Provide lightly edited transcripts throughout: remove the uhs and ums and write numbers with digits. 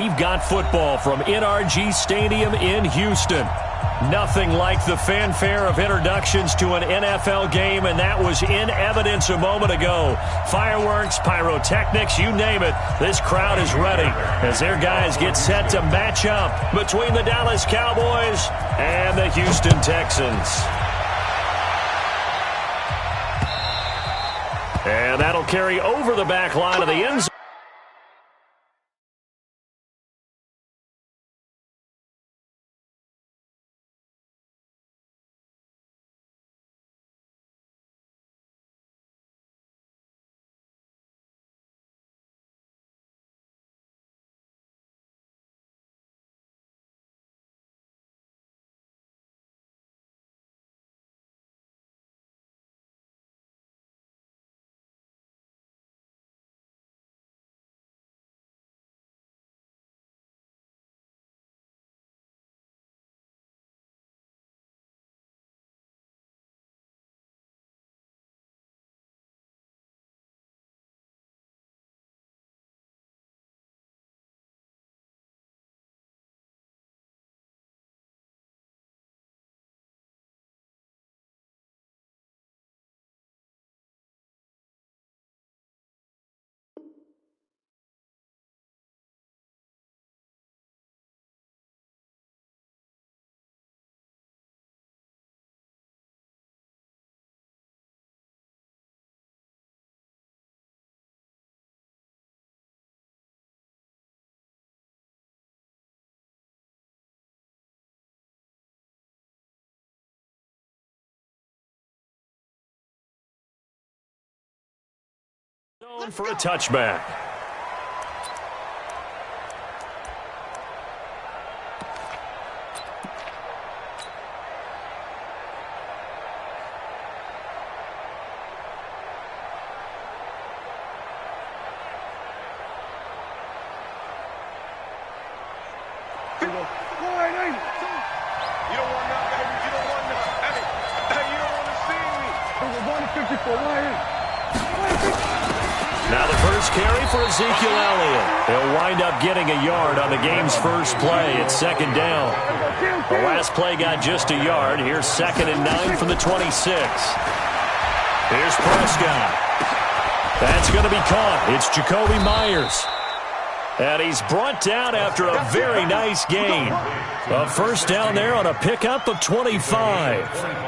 we've got football from NRG Stadium in Houston. Nothing like the fanfare of introductions to an NFL game, and that was in evidence a moment ago. Fireworks, pyrotechnics, you name it. This crowd is ready as their guys get set to match up between the Dallas Cowboys and the Houston Texans. And that'll carry over the back line of the end zone. For a touchback. Now the first carry for Ezekiel Elliott. He'll wind up getting a yard on the game's first play. It's second down. The last play got just a yard. Here's 2nd and 9 from the 26. Here's Prescott. That's going to be caught. It's Jacoby Myers. And he's brought down after a very nice gain. A first down there on a pickup of 25.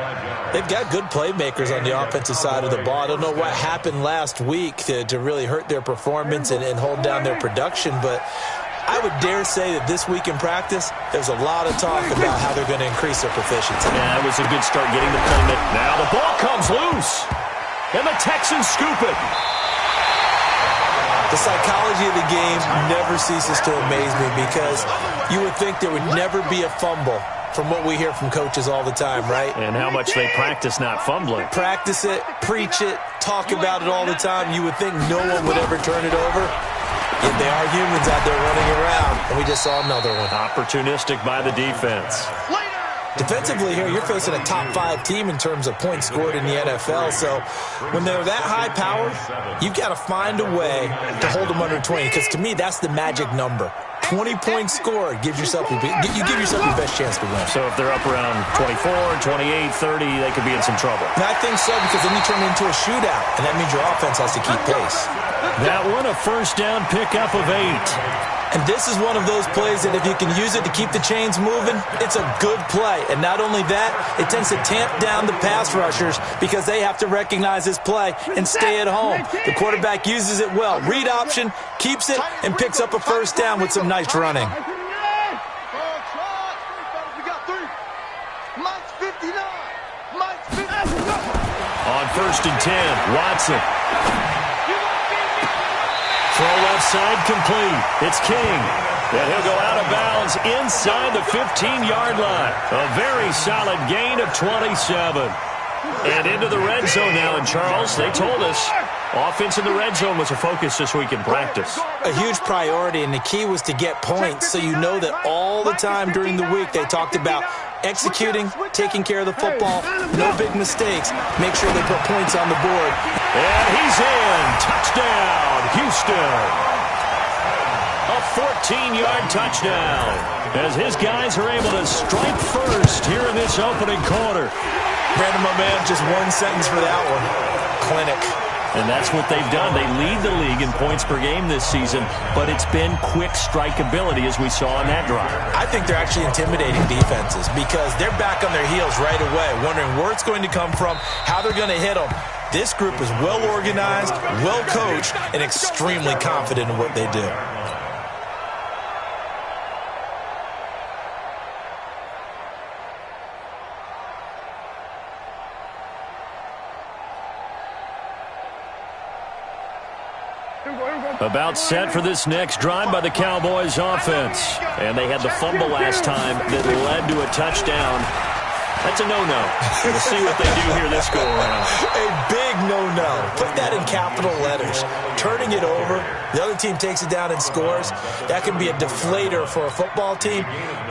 They've got good playmakers on the offensive side of the ball. I don't know what happened last week to really hurt their performance and hold down their production, but I would dare say that this week in practice, there's a lot of talk about how they're going to increase their proficiency. Yeah, that was a good start getting the playmaker. Now the ball comes loose, and the Texans scoop it. The psychology of the game never ceases to amaze me because you would think there would never be a fumble from what we hear from coaches all the time, right? And how much they practice not fumbling. Practice it, preach it, talk about it all the time. You would think no one would ever turn it over. Yet they are humans out there running around, and we just saw another one. Opportunistic by the defense. Defensively here, you're facing a top-5 team in terms of points scored in the NFL. So when they're that high-powered, you've got to find a way to hold them under 20. Because to me, that's the magic number. 20 points scored gives yourself you give yourself your best chance to win. So if they're up around 24, 28, 30, they could be in some trouble. And I think so, because then you turn it into a shootout, and that means your offense has to keep pace. That one, a first down pickup of 8. And this is one of those plays that if you can use it to keep the chains moving, it's a good play. And not only that, it tends to tamp down the pass rushers because they have to recognize this play and stay at home. The quarterback uses it well. Read option, keeps it, and picks up a first down with some nice running. On 1st and 10, Watson. Throw left side complete. It's King. And he'll go out of bounds inside the 15-yard line. A very solid gain of 27. And into the red zone now. And Charles, they told us offense in the red zone was a focus this week in practice. A huge priority, and the key was to get points. So you know that all the time during the week they talked about executing, taking care of the football, no big mistakes. Make sure they put points on the board. And he's in. Touchdown, Houston. A 14-yard touchdown as his guys are able to strike first here in this opening quarter. Brandon, my man, just one sentence for that one. Clinic. And that's what they've done. They lead the league in points per game this season, but it's been quick strikeability as we saw on that drive. I think they're actually intimidating defenses because they're back on their heels right away, wondering where it's going to come from, how they're going to hit them. This group is well organized, well coached, and extremely confident in what they do. About set for this next drive by the Cowboys offense. And they had the fumble last time that led to a touchdown. That's a no-no. We'll see what they do here this go-around. A big no-no. Put that in capital letters. Turning it over, the other team takes it down and scores. That can be a deflator for a football team.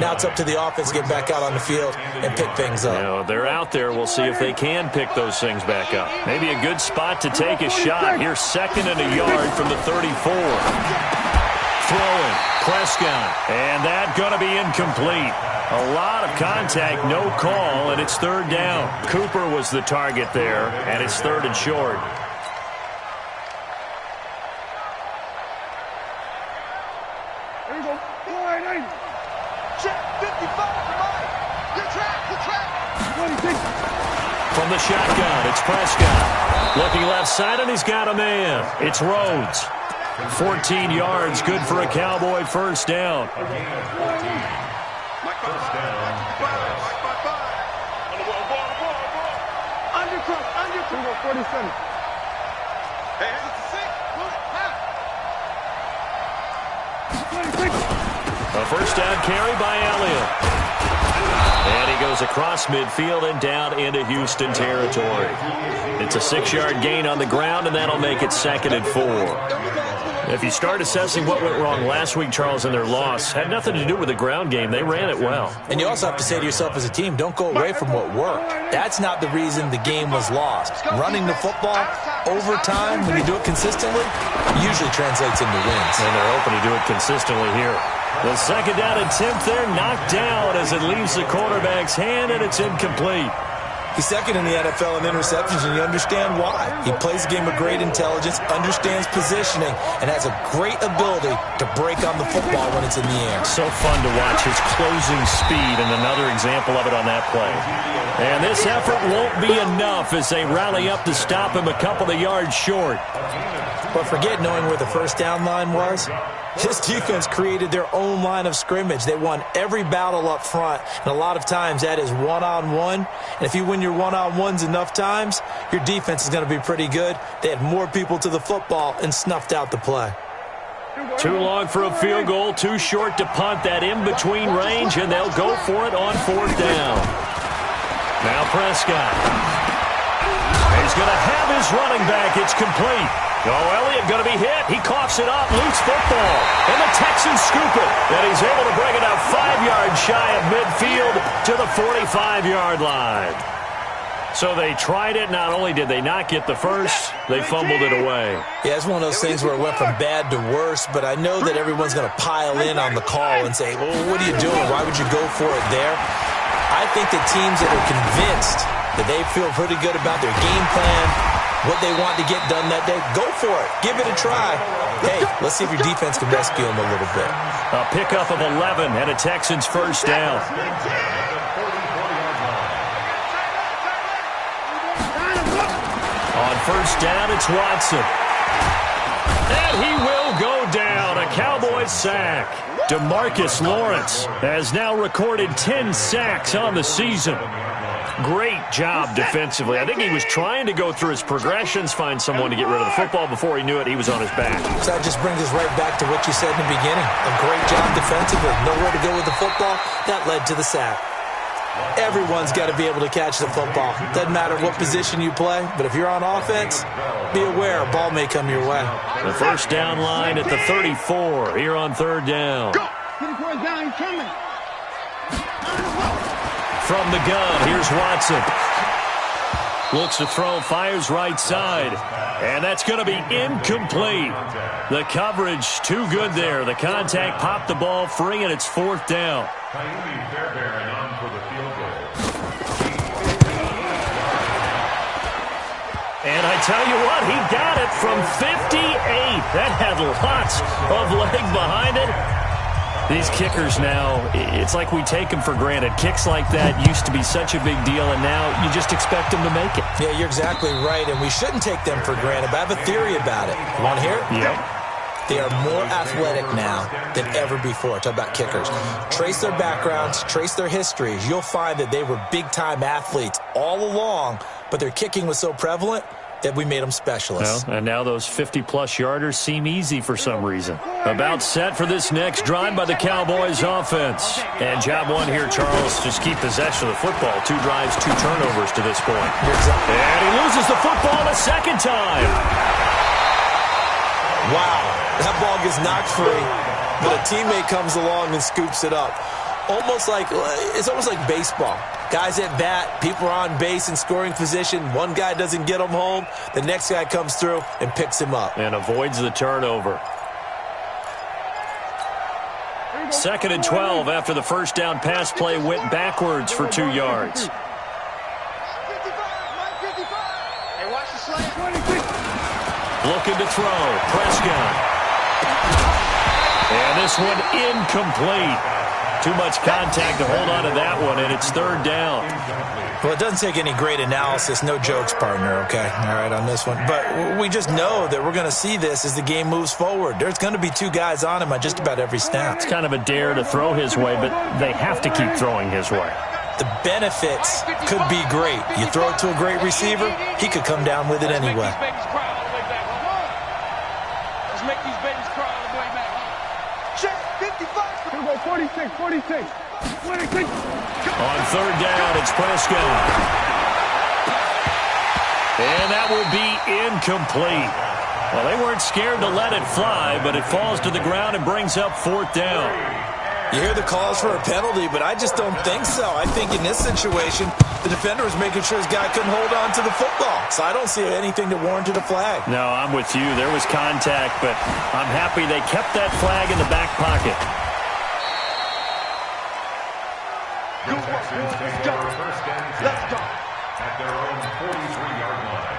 Now it's up to the offense to get back out on the field and pick things up. You know, they're out there. We'll see if they can pick those things back up. Maybe a good spot to take a shot. Here's 2nd and a yard from the 34. Throwing, Prescott, and that's going to be incomplete. A lot of contact, no call, and it's 3rd down. Cooper was the target there, and it's 3rd and short. There you go. Check 55. Good track. From the shotgun, it's Prescott. Looking left side, and he's got a man. It's Rhodes. 14 yards, good for a Cowboy first down. Under 47. A first down carry by Elliott. And he goes across midfield and down into Houston territory. It's a 6-yard gain on the ground, and that'll make it 2nd and 4. If you start assessing what went wrong last week, Charles, in their loss, had nothing to do with the ground game. They ran it well. And you also have to say to yourself as a team, don't go away from what worked. That's not the reason the game was lost. Running the football over time, when you do it consistently, usually translates into wins. And they're hoping to do it consistently here. The 2nd down attempt there knocked down as it leaves the quarterback's hand, and it's incomplete. He's 2nd in the NFL in interceptions, and you understand why. He plays a game of great intelligence, understands positioning, and has a great ability to break on the football when it's in the air. So fun to watch his closing speed, and another example of it on that play. And this effort won't be enough as they rally up to stop him a couple of yards short. But forget knowing where the first down line was. His defense created their own line of scrimmage. They won every battle up front, and a lot of times that is one-on-one. And if you win your one-on-ones enough times, your defense is going to be pretty good. They had more people to the football and snuffed out the play. Too long for a field goal, too short to punt. That in-between range, and they'll go for it on 4th down. Now Prescott. He's going to have his running back. It's complete. Oh, Elliott going to be hit. He coughs it up. Loose football. And the Texans scoop it. And he's able to bring it out 5 yards shy of midfield to the 45-yard line. So they tried it. Not only did they not get the first, they fumbled it away. Yeah, it's one of those things where it went from bad to worse, but I know that everyone's going to pile in on the call and say, well, what are you doing? Why would you go for it there? I think the teams that are convinced that they feel pretty good about their game plan, what they want to get done that day, go for it. Give it a try. Hey, let's see if your defense can rescue them a little bit. A pickup of 11 and a Texans first down. On first down, it's Watson. And he will go down. A Cowboys sack. DeMarcus Lawrence has now recorded 10 sacks on the season. Great job defensively. I think he was trying to go through his progressions, find someone to get rid of the football. Before he knew it, he was on his back. So that just brings us right back to what you said in the beginning. A great job defensively. Nowhere to go with the football. That led to the sack. Everyone's got to be able to catch the football. Doesn't matter what position you play, but if you're on offense, be aware a ball may come your way. The first down line at the 34 here on 3rd down. Go! Down, coming. From the gun, here's Watson. Looks to throw, fires right side. And that's going to be incomplete. The coverage too good there. The contact popped the ball free, and it's 4th down. And I tell you what, he got it from 58. That had lots of leg behind it. These kickers now, it's like we take them for granted. Kicks like that used to be such a big deal, and now you just expect them to make it. Yeah, you're exactly right, and we shouldn't take them for granted, but I have a theory about it. You want to hear it? Yep. They are more athletic now than ever before. Talk about kickers. Trace their backgrounds, trace their histories. You'll find that they were big-time athletes all along, but their kicking was so prevalent that we made them specialists. Well, and now those 50-plus yarders seem easy for some reason. About set for this next drive by the Cowboys offense. And job one here, Charles, just keep possession of the football. 2 drives, 2 turnovers to this point. Exactly. And he loses the football a second time. Wow. That ball gets knocked free, but a teammate comes along and scoops it up. It's almost like baseball. Guys at bat, people are on base in scoring position. One guy doesn't get him home. The next guy comes through and picks him up. And avoids the turnover. 2nd and 12 after the first down pass play went backwards for 2 yards. Looking to throw. Prescott. And this one incomplete. Too much contact to hold on to that one, and it's 3rd down. Well, it doesn't take any great analysis. No jokes, partner, okay? All right, on this one. But we just know that we're going to see this as the game moves forward. There's going to be 2 guys on him on just about every snap. It's kind of a dare to throw his way, but they have to keep throwing his way. The benefits could be great. You throw it to a great receiver, he could come down with it anyway. Let's make these babies cry all the way back. Check 55. 46, 46. 26. On 3rd down, it's Prescott. And that will be incomplete. Well, they weren't scared to let it fly, but it falls to the ground and brings up 4th down. You hear the calls for a penalty, but I just don't think so. I think in this situation, the defender was making sure his guy couldn't hold on to the football. So I don't see anything that warranted a flag. No, I'm with you. There was contact, but I'm happy they kept that flag in the back pocket. Let's go. At their own 43-yard line.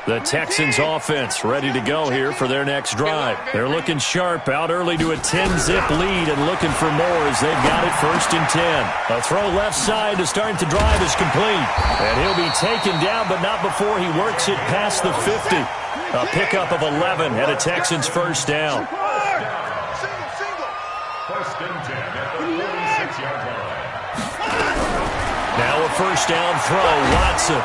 The Texans offense ready to go here for their next drive. They're looking sharp, out early to a 10-zip lead and looking for more as they've got it 1st and 10. A throw left side to start the drive is complete. And he'll be taken down, but not before he works it past the 50. A pickup of 11 and a Texans 1st down. 1st and 10 at the 46-yard line. Now a 1st down throw. Watson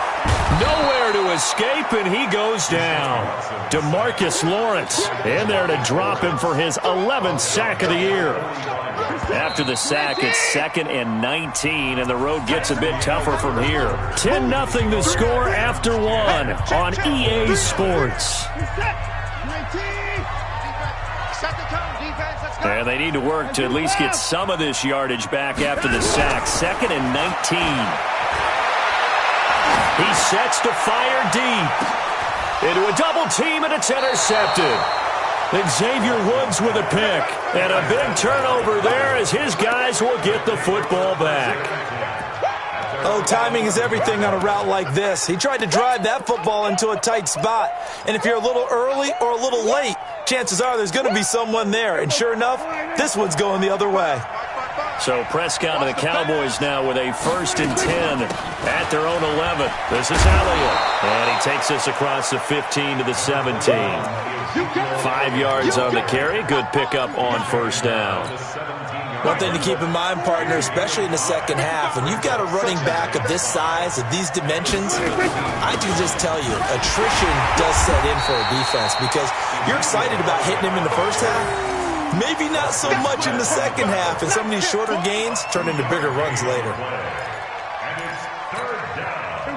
nowhere to escape, and he goes down. DeMarcus Lawrence in there to drop him for his 11th sack of the year. After the sack, it's 2nd and 19, and the road gets a bit tougher from here. 10-0 the score after 1 on EA Sports. And they need to work to at least get some of this yardage back after the sack. 2nd and 19. He sets to fire deep. Into a double team, and it's intercepted. Xavier Woods with a pick. And a big turnover there as his guys will get the football back. Oh, timing is everything on a route like this. He tried to drive that football into a tight spot. And if you're a little early or a little late, chances are there's going to be someone there. And sure enough, this one's going the other way. So Prescott and the Cowboys now with a 1st and 10 at their own 11. This is Elliott. And he takes us across the 15 to the 17. 5 yards on the carry. Good pickup on 1st down. One thing to keep in mind, partner, especially in the second half, when you've got a running back of this size, of these dimensions, I can just tell you, attrition does set in for a defense because you're excited about hitting him in the first half. Maybe not so much in the second half, and some of these shorter gains turn into bigger runs later.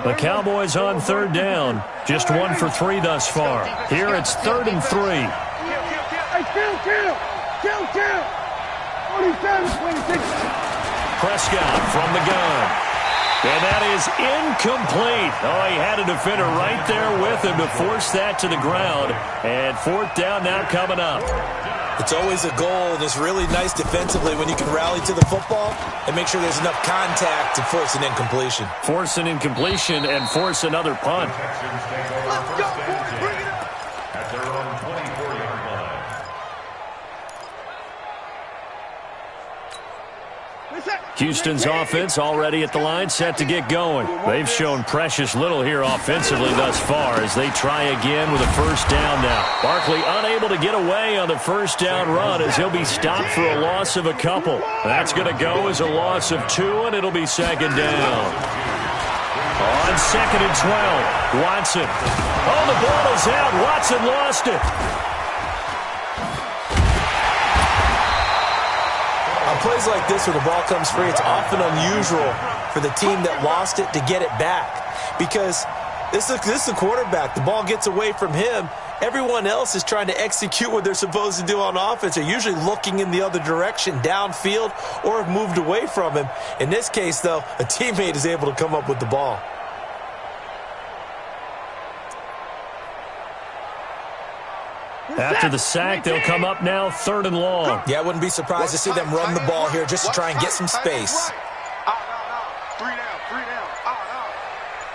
The Cowboys on 3rd down. Just 1 for 3 thus far. Here it's 3rd and 3. Kill. 47, 26. Prescott from the gun. And that is incomplete. Oh, he had a defender right there with him to force that to the ground. And fourth down now coming up. It's always a goal, and it's really nice defensively when you can rally to the football and make sure there's enough contact to force an incompletion. Force an incompletion and force another punt. Let's go, boys. Bring it up. At their own 24-yard line. Houston's offense already at the line, set to get going. They've shown precious little here offensively thus far as they try again with a first down now. Barkley unable to get away on the first down run as he'll be stopped for a loss of a couple. That's going to go as a loss of 2, and it'll be second down. On second and 12, Watson. Oh, the ball is out. Watson lost it. On plays like this where the ball comes free, it's often unusual for the team that lost it to get it back. Because this is the quarterback. The ball gets away from him. Everyone else is trying to execute what they're supposed to do on offense. They're usually looking in the other direction, downfield, or have moved away from him. In this case, though, a teammate is able to come up with the ball. After the sack, they'll come up now third and long. Yeah, I wouldn't be surprised to see them run the ball here just to try and get some space. Three down.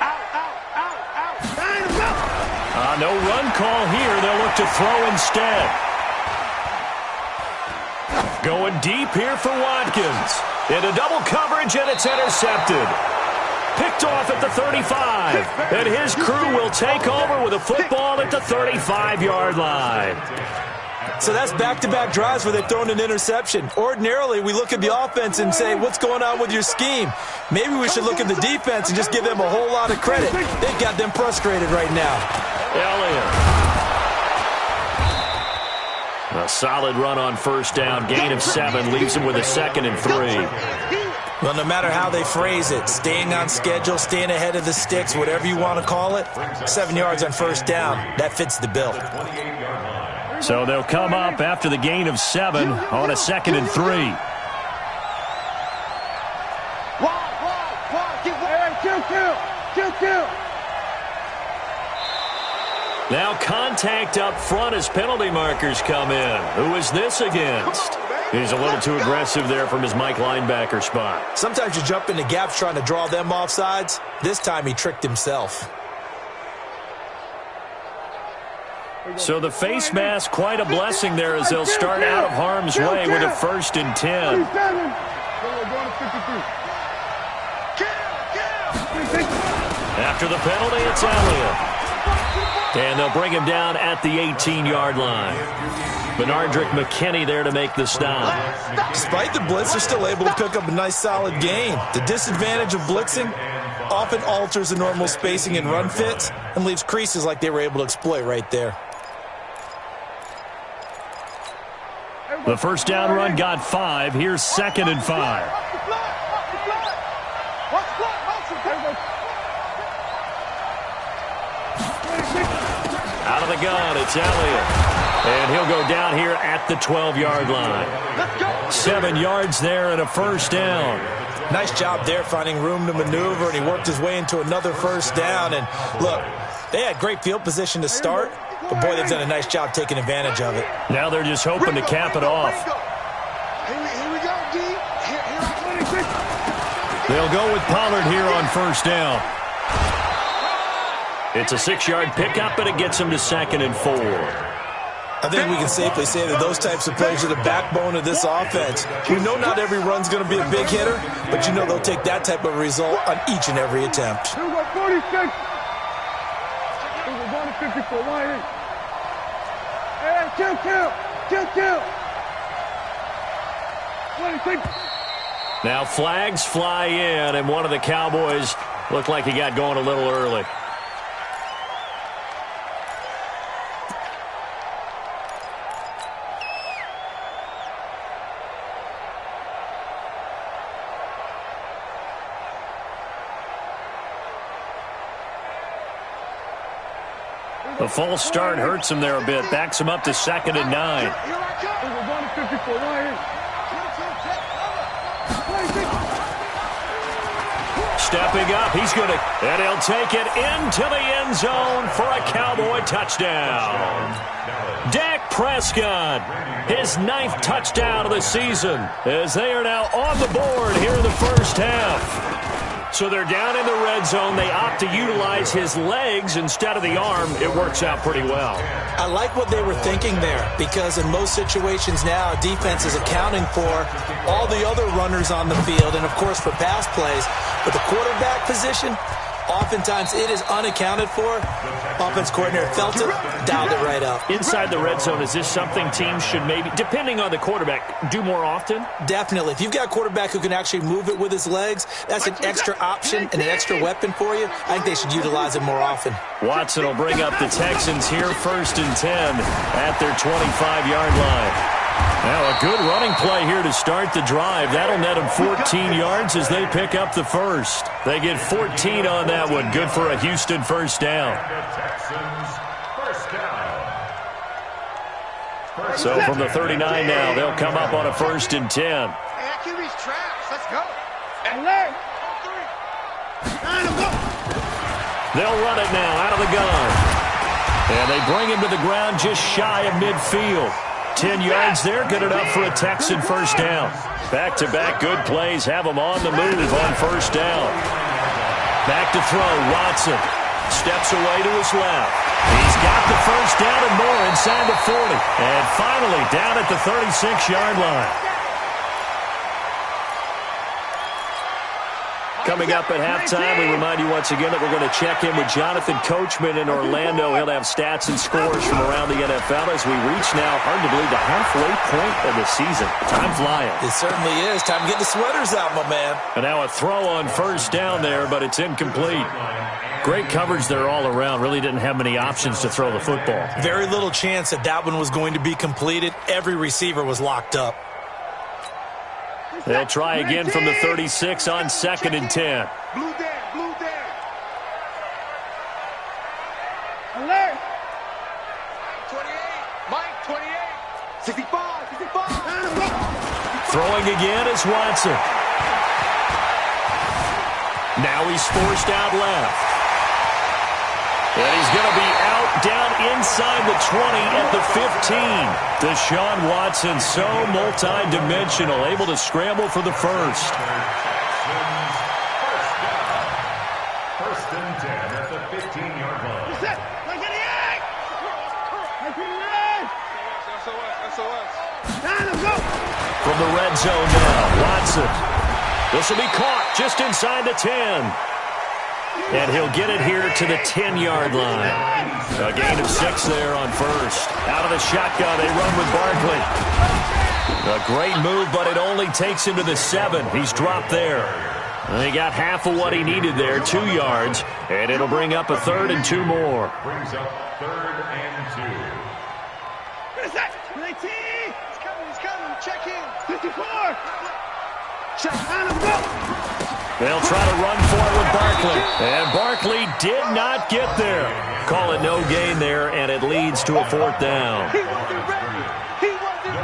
Out. No run call here. They'll look to throw instead. Going deep here for Watkins. Into double coverage, and it's intercepted. Picked off at the 35. And his crew will take over with a football at the 35-yard line. So that's back-to-back drives where they've thrown an interception. Ordinarily, we look at the offense and say, what's going on with your scheme? Maybe we should look at the defense and just give them a whole lot of credit. They've got them frustrated right now. Elliott. A solid run on first down. Gain of 7 leaves him with a 2nd and 3. Well, no matter how they phrase it, staying on schedule, staying ahead of the sticks, whatever you want to call it, 7 yards on first down, that fits the bill. So they'll come up after the gain of 7 on a 2nd and 3. Kill. Now contact up front as penalty markers come in. Who is this against? He's a little too aggressive there from his Mike linebacker spot. Sometimes you jump into gaps trying to draw them off sides. This time he tricked himself. So the face mask, quite a blessing there as they'll start out of harm's way with a 1st and 10. After the penalty, it's Elliott. And they'll bring him down at the 18-yard line. Benardrick McKinney there to make the stop. Despite the blitz, they're still able to pick up a nice solid gain. The disadvantage of blitzing often alters the normal spacing and run fits and leaves creases like they were able to exploit right there. The first down run got 5. Here's 2nd and 5. Out of the gun, it's Elliott. And he'll go down here at the 12-yard line. 7 yards there and a first down. Nice job there finding room to maneuver, and he worked his way into another first down. And look, they had great field position to start, but boy, they've done a nice job taking advantage of it. Now they're just hoping to cap it off. Here we go, D. They'll go with Pollard here on first down. It's a 6-yard pickup, but it gets him to 2nd and 4. I think we can safely say that those types of plays are the backbone of this offense. We know not every run's going to be a big hitter, but you know they'll take that type of result on each and every attempt. 46. 54. Hey, kill. 26. Now flags fly in, and one of the Cowboys looked like he got going a little early. The false start hurts him there a bit. Backs him up to 2nd and 9. stepping up. He's going to, and he'll take it into the end zone for a Cowboy touchdown. Dak Prescott, his 9th touchdown of the season, as they are now on the board here in the first half. So they're down in the red zone. They opt to utilize his legs instead of the arm. It works out pretty well. I like what they were thinking there, because in most situations now, defense is accounting for all the other runners on the field and, of course, for pass plays. But the quarterback position, oftentimes it is unaccounted for. Offense coordinator felt it, dialed it right up. Inside the red zone, is this something teams should maybe, depending on the quarterback, do more often? Definitely. If you've got a quarterback who can actually move it with his legs, that's an extra option and an extra weapon for you. I think they should utilize it more often. Watson will bring up the Texans here, 1st and 10 at their 25-yard line. Now a good running play here to start the drive. That'll net them 14 yards as they pick up the first. They get 14 on that one. Good for a Houston first down. So from the 39 now, they'll come up on a 1st and 10. Hey, QB's trash. Let's go. They'll run it now out of the gun. And they bring him to the ground just shy of midfield. 10 yards there, good enough for a Texan first down. Back-to-back good plays have them on the move on first down. Back to throw, Watson. Steps away to his left. He's got the first down and more inside the 40. And finally down at the 36-yard line. Coming up at halftime, we remind you once again that we're going to check in with Jonathan Coachman in Orlando. He'll have stats and scores from around the NFL as we reach now, hard to believe, the halfway point of the season. Time flying. It certainly is. Time to get the sweaters out, my man. And now a throw on first down there, but it's incomplete. Great coverage there all around. Really didn't have many options to throw the football. Very little chance that that one was going to be completed. Every receiver was locked up. They'll try again from the 36 on 2nd and 10. Blue down, blue down. Alert. 28. Mike, 28. 65, 65. Throwing again is Watson. Now he's forced out left. And he's going to be out down inside the 20 at the 15. Deshaun Watson, so multi-dimensional, able to scramble for the first. First and 10 at the 15-yard line. From the red zone now, Watson. This will be caught just inside the 10. And he'll get it here to the 10-yard line. A gain of 6 there on first. Out of the shotgun, they run with Barkley. A great move, but it only takes him to the 7. He's dropped there. And he got half of what he needed there, 2 yards. And it'll bring up a 3rd and 2 more. Brings up 3rd and 2. What is that? 19. He's coming, he's coming. Check in. 54. Check on him, go. They'll try to run for it with Barkley. And Barkley did not get there. Call it no gain there, and it leads to a 4th down.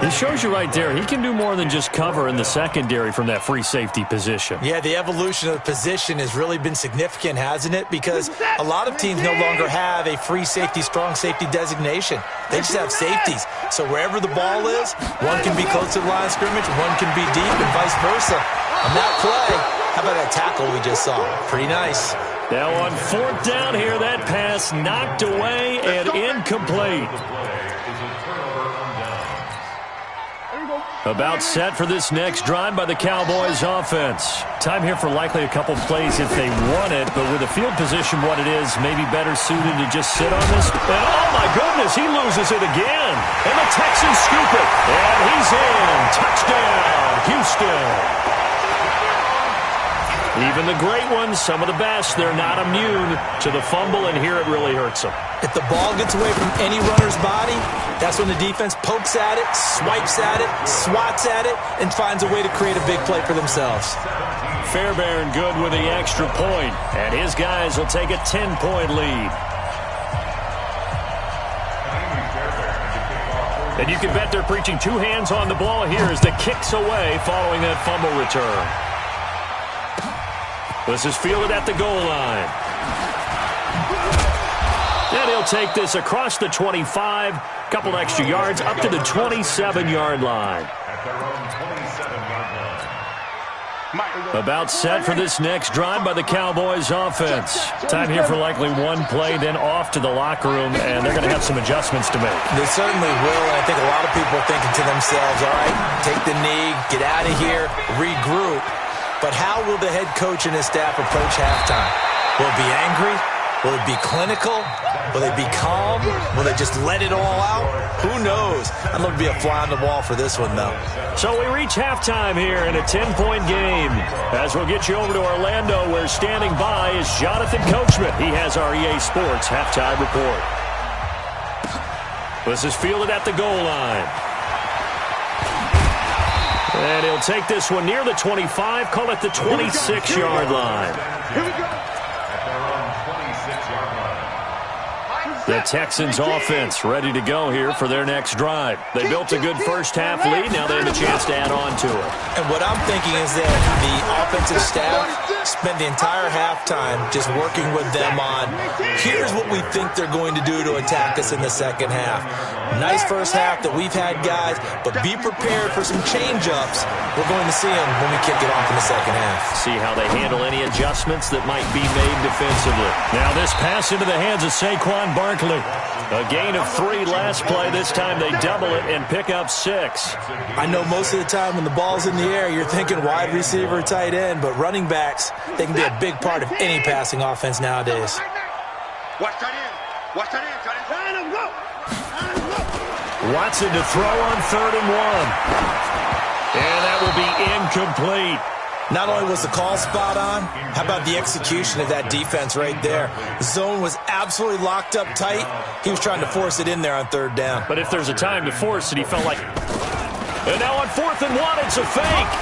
He shows you right there, he can do more than just cover in the secondary from that free safety position. Yeah, the evolution of the position has really been significant, hasn't it? Because a lot of teams no longer have a free safety, strong safety designation. They just have safeties. So wherever the ball is, one can be close to the line of scrimmage, one can be deep, and vice versa. On that play, how about that tackle we just saw? Pretty nice. Now on 4th down here, that pass knocked away and incomplete. About set for this next drive by the Cowboys offense. Time here for likely a couple plays if they want it, but with the field position what it is, maybe better suited to just sit on this. And oh my goodness, he loses it again. And the Texans scoop it. And he's in. Touchdown, Houston. Even the great ones, some of the best, they're not immune to the fumble, and here it really hurts them. If the ball gets away from any runner's body, that's when the defense pokes at it, swipes at it, swats at it, and finds a way to create a big play for themselves. Fairbairn good with the extra point, and his guys will take a 10-point lead. And you can bet they're preaching 2 hands on the ball here as the kick's away following that fumble return. This is fielded at the goal line. And he'll take this across the 25, couple extra yards up to the 27-yard line. At their own 27-yard line. About set for this next drive by the Cowboys offense. Time here for likely one play, then off to the locker room, and they're going to have some adjustments to make. They certainly will, and I think a lot of people are thinking to themselves, all right, take the knee, get out of here, regroup. But how will the head coach and his staff approach halftime? Will it be angry? Will it be clinical? Will they be calm? Will they just let it all out? Who knows? I'd love to be a fly on the wall for this one, though. So we reach halftime here in a 10-point game. As we'll get you over to Orlando, where standing by is Jonathan Coachman. He has our EA Sports halftime report. This is fielded at the goal line. And he'll take this one near the 25, call it the 26-yard line. Here we go. At their own 26-yard line. The Texans offense ready to go here for their next drive. They built a good first-half lead. Now they have a chance to add on to it. And what I'm thinking is that the offensive staff spent the entire halftime just working with them on, here's what we think they're going to do to attack us in the second half. Nice first half that we've had, guys, but be prepared for some change-ups. We're going to see them when we kick it off in the second half. See how they handle any adjustments that might be made defensively. Now this pass into the hands of Saquon Barkley. A gain of 3 last play. This time they double it and pick up 6. I know most of the time when the ball's in the air, you're thinking wide receiver, tight end, but running backs, they can be a big part of any passing offense nowadays. Watch that in. Watch that in. Line him, go. Line him, go. Watson to throw on 3rd and 1. And that will be incomplete. Not only was the call spot on, how about the execution of that defense right there? The zone was absolutely locked up tight. He was trying to force it in there on 3rd down. But if there's a time to force it, he felt like... And now on 4th and 1, it's a fake.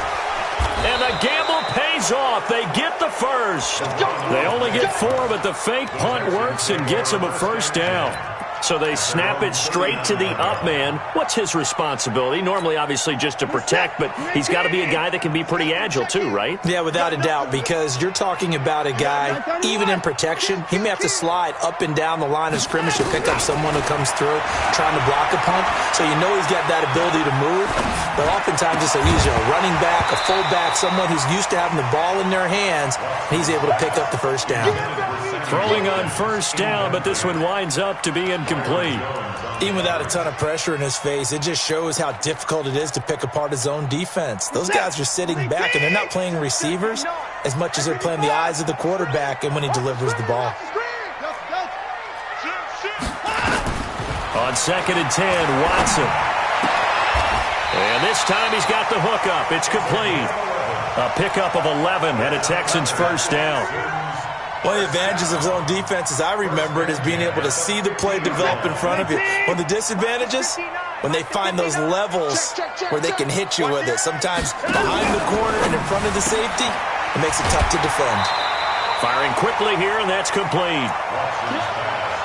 And the gamble pays off. They get the first. They only get 4, but the fake punt works and gets them a first down. So they snap it straight to the up man. What's his responsibility? Normally, obviously, just to protect, but he's got to be a guy that can be pretty agile too, right? Yeah, without a doubt, because you're talking about a guy, even in protection, he may have to slide up and down the line of scrimmage to pick up someone who comes through trying to block a punt. So you know he's got that ability to move. But oftentimes it's usually a running back, a fullback, someone who's used to having the ball in their hands, and he's able to pick up the first down. Throwing on 1st down, but this one winds up to be incomplete. Even without a ton of pressure in his face, it just shows how difficult it is to pick apart his own defense. Those guys are sitting back, and they're not playing receivers as much as they're playing the eyes of the quarterback and when he delivers the ball. On 2nd and 10, Watson. And this time he's got the hook up. It's complete. A pickup of 11 and a Texans first down. One of the advantages of zone defense, as I remember it, is being able to see the play develop in front of you. One of the disadvantages, when they find those levels where they can hit you with it. Sometimes behind the corner and in front of the safety, it makes it tough to defend. Firing quickly here, and that's complete.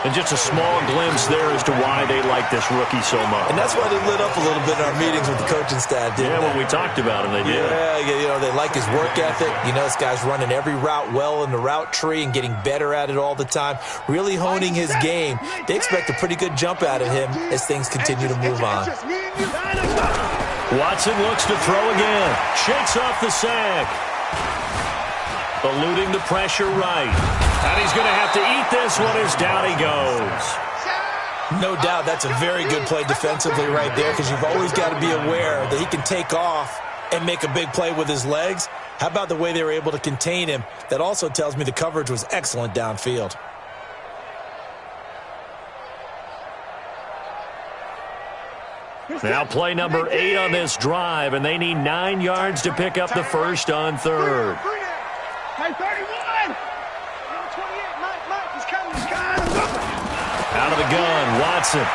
And just a small glimpse there as to why they like this rookie so much. And that's why they lit up a little bit in our meetings with the coaching staff, didn't they? When we talked about him, they did. Yeah, you know, they like his work ethic. You know, this guy's running every route well in the route tree and getting better at it all the time, really honing his game. They expect a pretty good jump out of him as things continue to move on. Watson looks to throw again. Shakes off the sack. Eluding the pressure right. And he's going to have to eat this one as down he goes. No doubt that's a very good play defensively right there, because you've always got to be aware that he can take off and make a big play with his legs. How about the way they were able to contain him? That also tells me the coverage was excellent downfield. Now play number 8 on this drive, and they need 9 yards to pick up the first on 3rd. Hey, 31! 28, Mike, he's coming, he's coming. Out of the gun, Watson.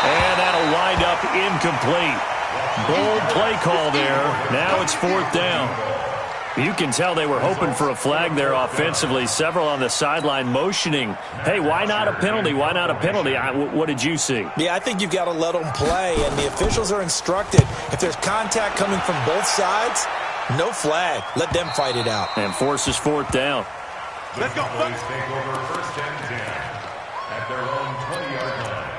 And that'll wind up incomplete. Bold play call there. Now it's 4th down. You can tell they were hoping for a flag there offensively. Several on the sideline motioning, hey, why not a penalty? Why not a penalty? What did you see? Yeah, I think you've got to let them play, and the officials are instructed, if there's contact coming from both sides, No flag. Let them fight it out. And forces fourth down. Let's go. Plays take over first and 10 at their own 20-yard line.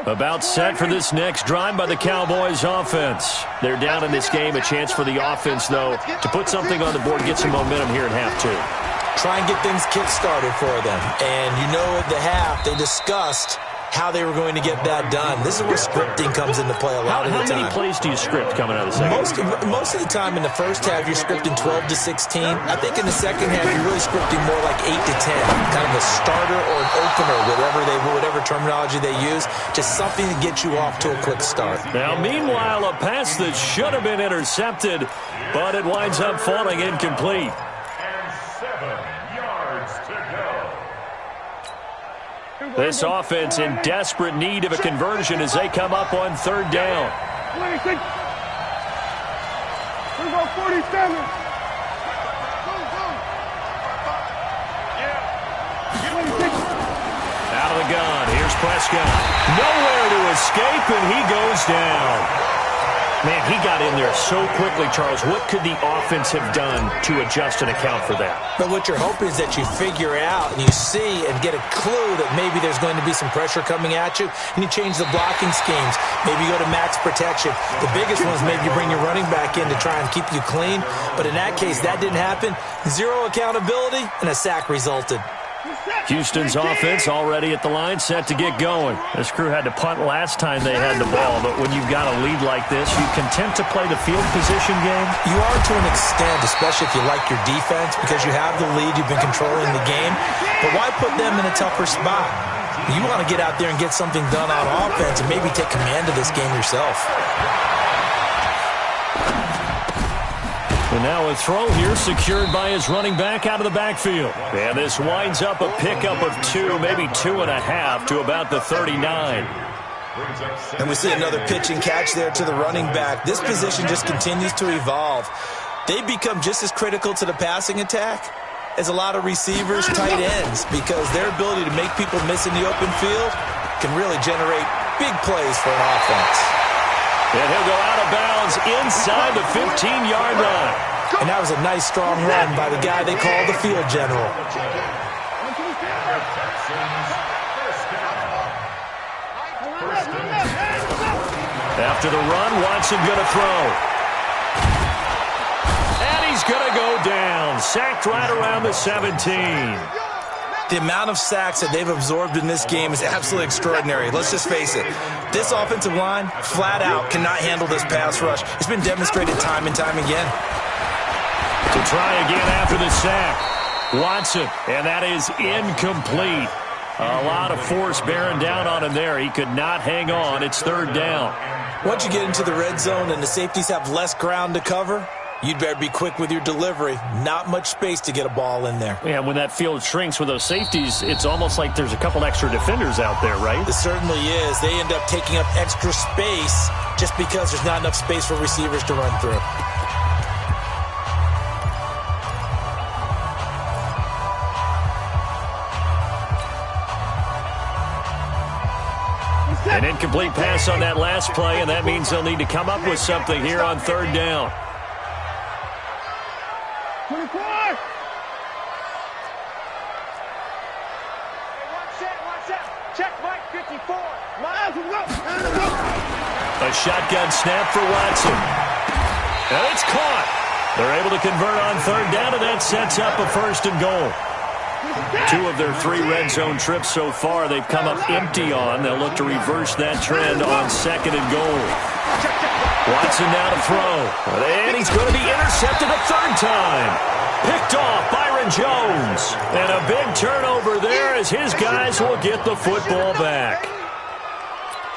About set for this next drive by the Cowboys offense. They're down in this game. A chance for the offense, though, to put something on the board, get some momentum here at half two. Try and get things kick-started for them. And you know at the half, they discussed how they were going to get that done. This is where scripting comes into play a lot of the time. How many plays do you script coming out of the second? Most of the time in the first half, you're scripting 12 to 16. I think in the second half, you're really scripting more like 8 to 10. Kind of a starter or an opener, whatever terminology they use. Just something to get you off to a quick start. Now, meanwhile, a pass that should have been intercepted, but it winds up falling incomplete. And 7 yards to go. This offense in desperate need of a conversion as they come up on third down. 26. We're going 47. Out of the gun. Here's Prescott. Nowhere to escape, and he goes down. Man, he got in there so quickly, Charles. What could the offense have done to adjust and account for that? But what you're hoping is that you figure out and you see and get a clue that maybe there's going to be some pressure coming at you, and you change the blocking schemes. Maybe you go to max protection. The biggest one is maybe you bring your running back in to try and keep you clean. But in that case, that didn't happen. Zero accountability, and a sack resulted. Houston's offense already at the line, set to get going. This crew had to punt last time they had the ball, but when you've got a lead like this, you content to play the field position game? You are to an extent, especially if you like your defense, because you have the lead, you've been controlling the game. But why put them in a tougher spot? You want to get out there and get something done on offense and maybe take command of this game yourself. And now a throw here secured by his running back out of the backfield. And this winds up a pickup of 2, maybe 2.5 to about the 39. And we see another pitch and catch there to the running back. This position just continues to evolve. They become just as critical to the passing attack as a lot of receivers, tight ends, because their ability to make people miss in the open field can really generate big plays for an offense. And he'll go out of bounds inside the 15-yard line. And that was a nice, strong run by the guy they call the field general. After the run, Watson going to throw. And he's going to go down. Sacked right around the 17. The amount of sacks that they've absorbed in this game is absolutely extraordinary. Let's just face it. This offensive line, flat out, cannot handle this pass rush. It's been demonstrated time and time again. To try again after the sack. Watson, and that is incomplete. A lot of force bearing down on him there. He could not hang on. It's third down. Once you get into the red zone and the safeties have less ground to cover, you'd better be quick with your delivery. Not much space to get a ball in there. Yeah, when that field shrinks with those safeties, it's almost like there's a couple extra defenders out there, right? It certainly is. They end up taking up extra space just because there's not enough space for receivers to run through. An incomplete pass on that last play, and that means they'll need to come up with something here on third down. 24! Check Mike 54. A shotgun snap for Watson. And it's caught. They're able to convert on third down, and that sets up a first and goal. 2 of their 3 red zone trips so far they've come up empty on. They'll look to reverse that trend on second and goal. Watson now to throw. And he's going to be intercepted a third time. Picked off Byron Jones. And a big turnover there as his guys will get the football back.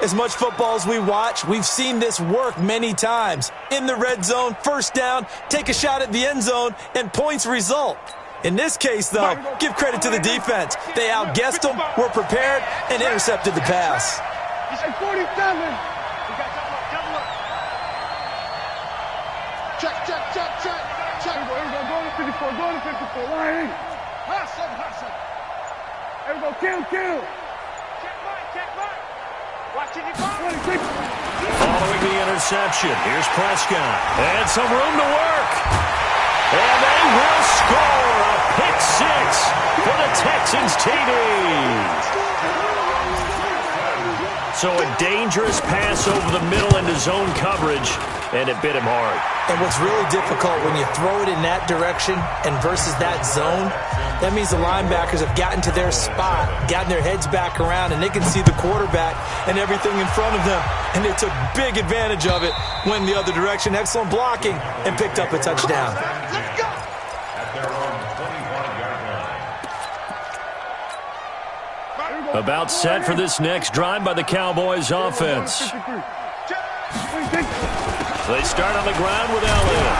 As much football as we watch, we've seen this work many times. In the red zone, first down, take a shot at the end zone, and points result. In this case, though, give credit to the defense. They outguessed them, were prepared, and intercepted the pass. He's at 47. Check. Go to 54. Go to 54. Line. Hassan. There we go, kill. Check right. Watching your body. Following the interception, here's Prescott. And some room to work. And they will score a pick six for the Texans TD. So a dangerous pass over the middle into zone coverage, and it bit him hard. And what's really difficult when you throw it in that direction and versus that zone, that means the linebackers have gotten to their spot, gotten their heads back around, and they can see the quarterback and everything in front of them. And they took big advantage of it, went the other direction, excellent blocking, and picked up a touchdown. Let's go. At their own 21-yard line. About set for this next drive by the Cowboys offense. They start on the ground with Elliott.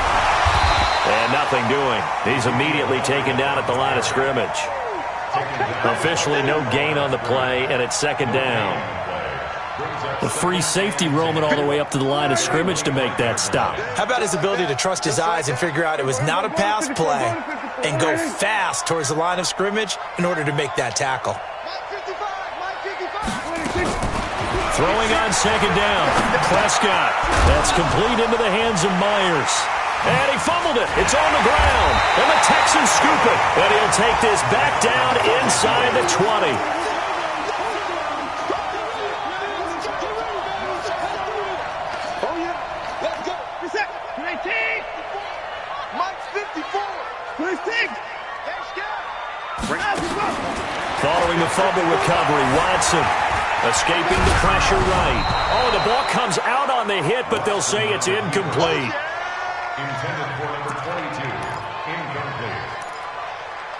And nothing doing. He's immediately taken down at the line of scrimmage. Officially no gain on the play, and it's second down. The free safety roaming all the way up to the line of scrimmage to make that stop. How about his ability to trust his eyes and figure out it was not a pass play and go fast towards the line of scrimmage in order to make that tackle. Throwing on second down. Prescott. That's complete into the hands of Myers. And he fumbled it. It's on the ground. And the Texans scoop it. And he'll take this back down inside the 20. Oh, yeah. Let's go. Reset. 19. Mike's 54. 26. Following the fumble recovery, Watson escaping the pressure right. Oh, the ball comes out on the hit, but they'll say it's incomplete. Intended for number 22. Incomplete.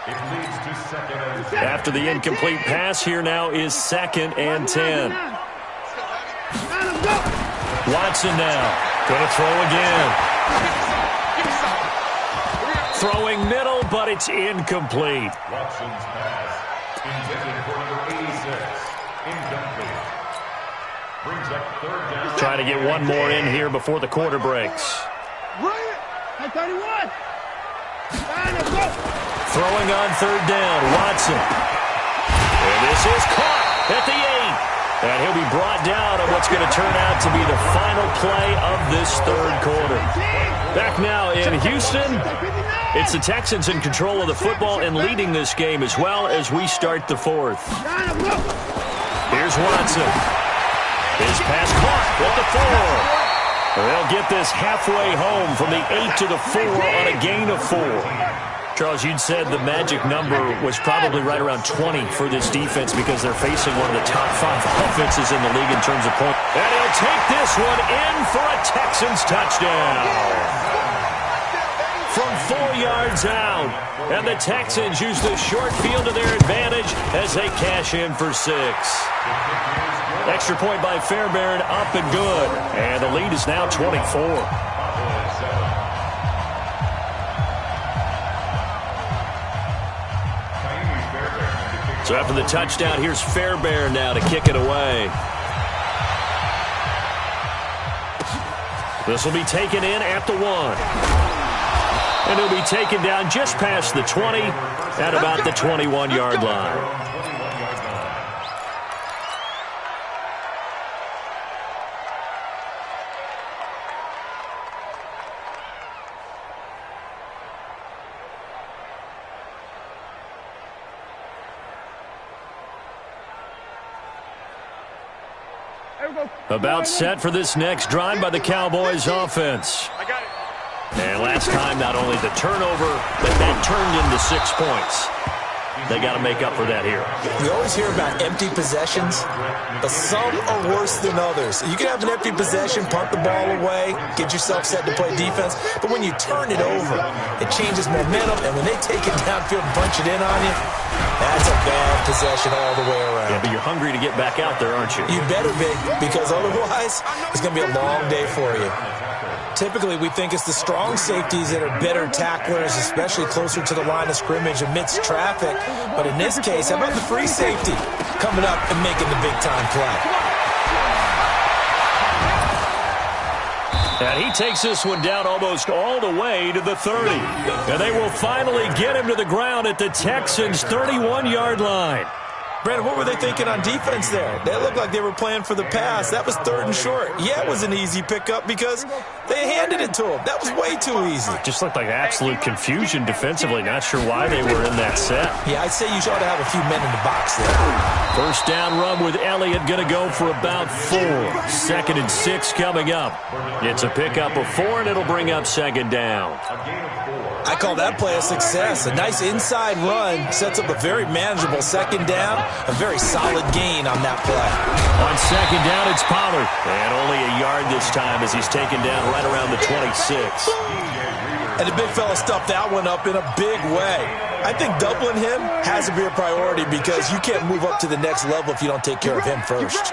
It leads to second and 10. After the incomplete pass, here now is second and 10. Watson now. Going to throw again. Throwing middle, but it's incomplete. Watson's pass. Intended for number 86. Incomplete. Brings up third down. Trying to get one more in here before the quarter breaks. At 31. Throwing on third down, Watson. And this is caught at the 8. And he'll be brought down on what's going to turn out to be the final play of this third quarter. Back now in Houston, it's the Texans in control of the football and leading this game as well as we start the fourth. Here's Watson. His pass caught at the 4. They'll get this halfway home from the 8 to the 4 on a gain of 4. Charles, you'd said the magic number was probably right around 20 for this defense because they're facing one of the top 5 offenses in the league in terms of points. And he'll take this one in for a Texans touchdown. From 4 yards out. And the Texans use the short field to their advantage as they cash in for 6. Extra point by Fairbairn, up and good. And the lead is now 24. So after the touchdown, here's Fairbairn now to kick it away. This will be taken in at the 1. And it'll be taken down just past the 20 at about the 21-yard line. About set for this next drive by the Cowboys offense. And last time, not only the turnover, but that turned into 6 points. They got to make up for that here. We always hear about empty possessions, but some are worse than others. You can have an empty possession, punt the ball away, get yourself set to play defense, but when you turn it over, it changes momentum, and when they take it downfield and punch it in on you, that's a bad possession all the way around. Yeah, but you're hungry to get back out there, aren't you? You better be, because otherwise, it's going to be a long day for you. Typically, we think it's the strong safeties that are better tacklers, especially closer to the line of scrimmage amidst traffic. But in this case, how about the free safety coming up and making the big-time play? And he takes this one down almost all the way to the 30. And they will finally get him to the ground at the Texans' 31-yard line. Brandon, what were they thinking on defense there? They looked like they were playing for the pass. That was 3rd and short. Yeah, it was an easy pickup because they handed it to him. That was way too easy. Just looked like absolute confusion defensively. Not sure why they were in that set. Yeah, I'd say you ought to have a few men in the box there. First down run with Elliott going to go for about 4. 2nd and 6 coming up. It's a pickup of 4, and it'll bring up 2nd down. I call that play a success. A nice inside run sets up a very manageable 2nd down. A very solid gain on that play. On 2nd down, it's Pollard. And only a yard this time as he's taken down right around the 26. And the big fella stuffed that one up in a big way. I think doubling him has to be a priority because you can't move up to the next level if you don't take care of him first.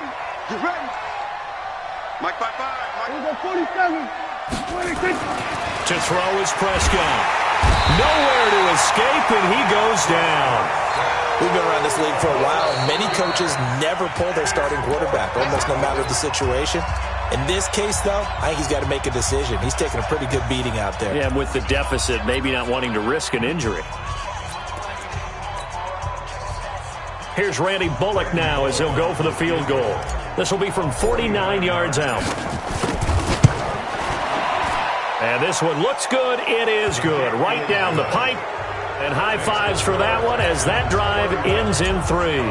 Get ready. Mike, 5-5. Mike, 47. 26. To throw is Prescott. Nowhere to escape, and he goes down. We've been around this league for a while, and many coaches never pull their starting quarterback, almost no matter the situation. In this case, though, I think he's got to make a decision. He's taking a pretty good beating out there. Yeah, with the deficit, maybe not wanting to risk an injury. Here's Randy Bullock now as he'll go for the field goal. This will be from 49 yards out. And this one looks good. It is good. Right down the pipe. And high fives for that one as that drive ends in 3.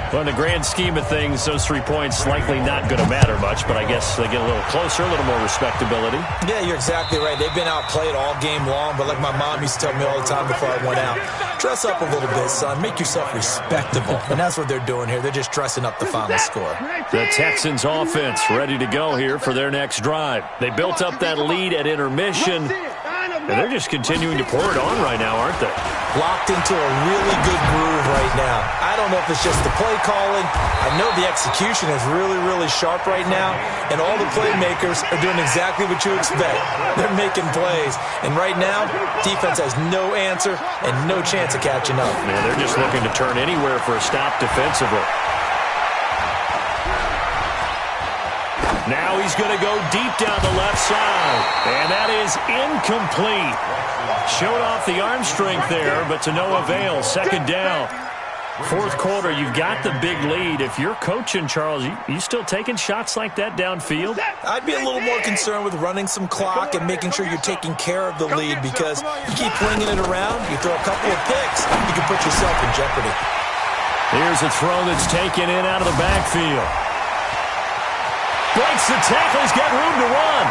Well, in the grand scheme of things, those 3 points likely not going to matter much, but I guess they get a little closer, a little more respectability. Yeah, you're exactly right. They've been outplayed all game long, but like my mom used to tell me all the time before I went out, dress up a little bit, son. Make yourself respectable. And that's what they're doing here. They're just dressing up the final score. The Texans offense ready to go here for their next drive. They built up that lead at intermission, and they're just continuing to pour it on right now, aren't they? Locked into a really good groove right now. I don't know if it's just the play calling. I know the execution is really, really sharp right now, and all the playmakers are doing exactly what you expect. They're making plays, and right now, defense has no answer and no chance of catching up. Man, they're just looking to turn anywhere for a stop defensively. Now he's going to go deep down the left side, and that is incomplete. Showed off the arm strength there, but to no avail. 2nd down. 4th quarter, you've got the big lead. If you're coaching, Charles, you still taking shots like that downfield? I'd be a little more concerned with running some clock and making sure you're taking care of the lead because you keep flinging it around, you throw a couple of picks, you can put yourself in jeopardy. Here's a throw that's taken in out of the backfield. Breaks the tackle. He's got room to run.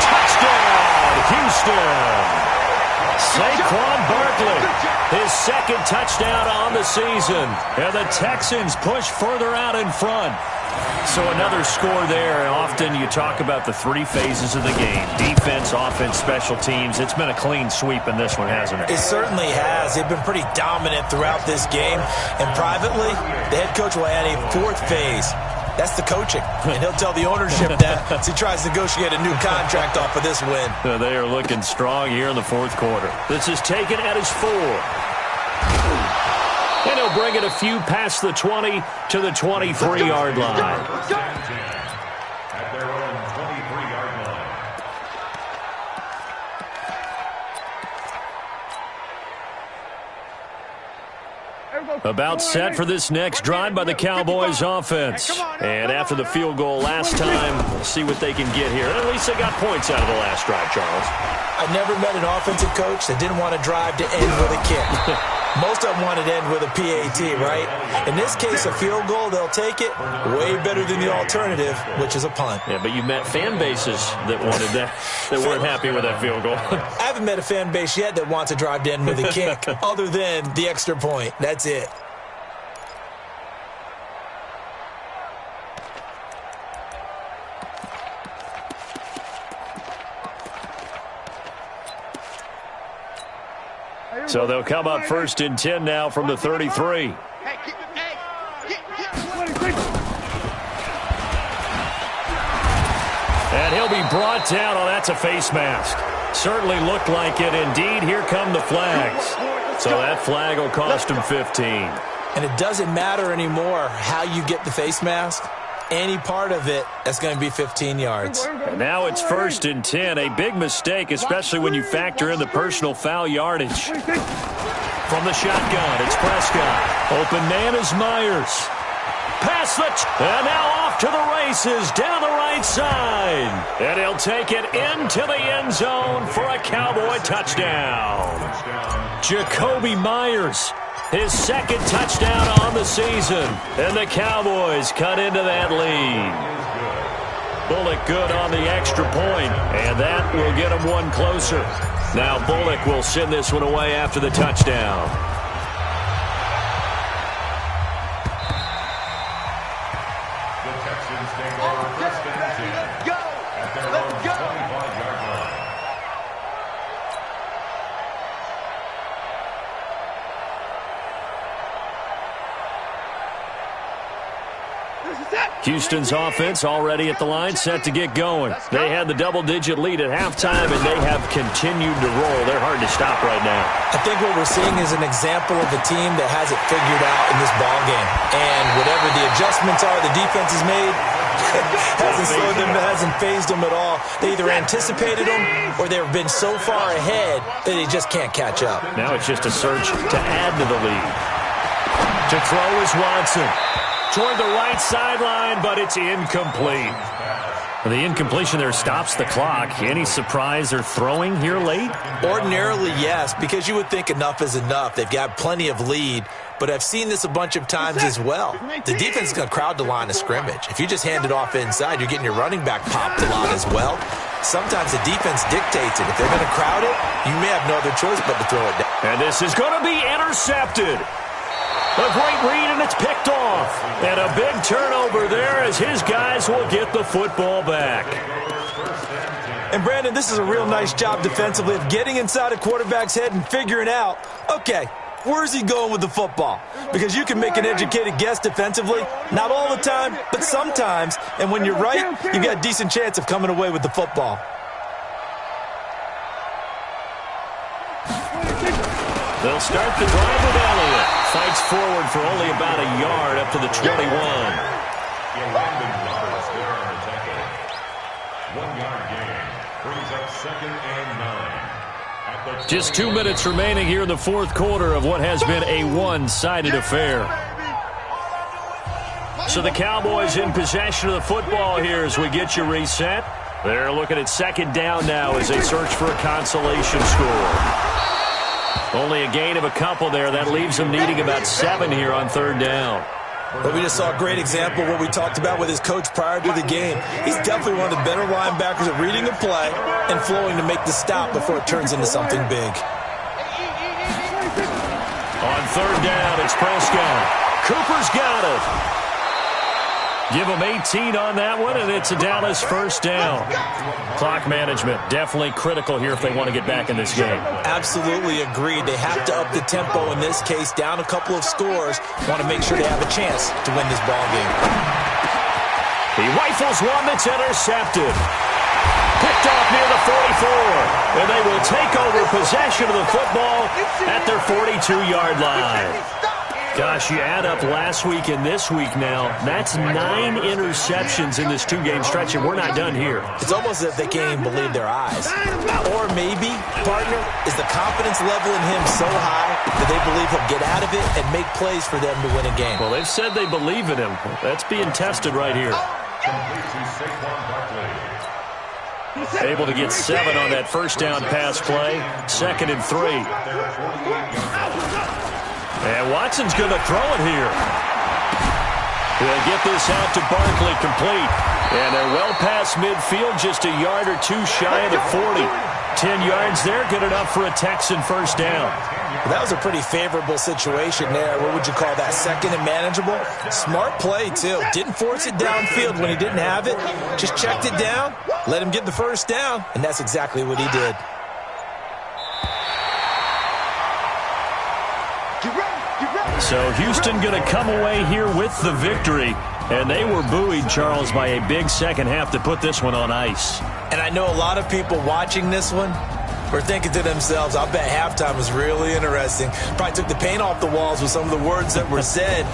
Touchdown, Houston. Saquon Barkley, his 2nd touchdown on the season. And the Texans push further out in front. So another score there. Often you talk about the 3 phases of the game. Defense, offense, special teams. It's been a clean sweep in this one, hasn't it? It certainly has. They've been pretty dominant throughout this game. And privately, the head coach will add a 4th phase. That's the coaching. And he'll tell the ownership that as he tries to negotiate a new contract off of this win. They are looking strong here in the 4th quarter. This is taken at his 4. And he'll bring it a few past the 20 to the 23-yard line. At their own 23-yard line. About set for this next drive by the Cowboys offense. And after the field goal last time, we'll see what they can get here. At least they got points out of the last drive, Charles. I never met an offensive coach that didn't want to drive to end with a kick. Most of them wanted to end with a PAT, right? In this case, a field goal, they'll take it. Way better than the alternative, which is a punt. Yeah, but you met fan bases that wanted that, that weren't happy with that field goal. I haven't met a fan base yet that wants to drive to end with a kick, other than the extra point. That's it. So they'll come up 1st and 10 now from the 33. And he'll be brought down. Oh, that's a face mask. Certainly looked like it. Indeed, here come the flags. So that flag will cost him 15. And it doesn't matter anymore how you get the face mask. any part of it, that's going to be 15 yards. And now it's 1st and 10. A big mistake, especially when you factor in the personal foul yardage. From the shotgun, it's Prescott. Open man is Myers. Pass and now off to the races down the right side. And he'll take it into the end zone for a Cowboy touchdown. Jacoby Myers, his 2nd touchdown on the season. And the Cowboys cut into that lead. Bullock good on the extra point, and that will get him one closer. Now Bullock will send this one away after the touchdown. Houston's offense already at the line, set to get going. They had the double-digit lead at halftime, and they have continued to roll. They're hard to stop right now. I think what we're seeing is an example of a team that has it figured out in this ballgame. And whatever the adjustments are the defense has made, hasn't slowed them, hasn't phased them at all. They either anticipated them or they've been so far ahead that they just can't catch up. Now it's just a search to add to the lead. To throw is Watson. Toward the right sideline, but it's incomplete. The incompletion there stops the clock. Any surprise they're throwing here late? Ordinarily, yes, because you would think enough is enough. They've got plenty of lead, but I've seen this a bunch of times as well. The defense is going to crowd the line of scrimmage. If you just hand it off inside, you're getting your running back popped a lot as well. Sometimes the defense dictates it. If they're going to crowd it, you may have no other choice but to throw it down. And this is going to be intercepted. A great read, and it's picked off. And a big turnover there as his guys will get the football back. And, Brandon, this is a real nice job defensively of getting inside a quarterback's head and figuring out, okay, where's he going with the football? Because you can make an educated guess defensively, not all the time, but sometimes. And when you're right, you've got a decent chance of coming away with the football. They'll start the drive with Elliott. Fights forward for only about a yard up to the 21. Roberts there on the tackle. 1 yard gain. Brings up 2nd and 9. Just 2 minutes remaining here in the 4th quarter of what has been a one-sided affair. So the Cowboys in possession of the football here as we get you reset. They're looking at 2nd down now as they search for a consolation score. Only a gain of a couple there. That leaves them needing about 7 here on 3rd down. Well, we just saw a great example of what we talked about with his coach prior to the game. He's definitely one of the better linebackers at reading a play and flowing to make the stop before it turns into something big. On 3rd down, it's Prescott. Cooper's got it. Give them 18 on that one, and it's a Dallas 1st down. Clock management, definitely critical here if they want to get back in this game. Absolutely agreed. They have to up the tempo in this case, down a couple of scores. Want to make sure they have a chance to win this ball game. He rifles one that's intercepted. Picked off near the 44, and they will take over possession of the football at their 42-yard line. Gosh, you add up last week and this week now, that's 9 interceptions in this 2-game stretch, and we're not done here. It's almost as if they can't even believe their eyes. Or maybe, partner, is the confidence level in him so high that they believe he'll get out of it and make plays for them to win a game. Well, they've said they believe in him. That's being tested right here. Able to get 7 on that 1st down pass play. 2nd and 3. And Watson's going to throw it here. They'll get this out to Barkley complete. And they're well past midfield, just a yard or 2 shy of the 40. 10 yards there, good enough for a Texan 1st down. Well, that was a pretty favorable situation there. What would you call that, 2nd and manageable? Smart play, too. Didn't force it downfield when he didn't have it. Just checked it down, let him get the 1st down, and that's exactly what he did. So Houston going to come away here with the victory. And they were buoyed, Charles, by a big second half to put this one on ice. And I know a lot of people watching this one were thinking to themselves, I bet halftime was really interesting. Probably took the paint off the walls with some of the words that were said.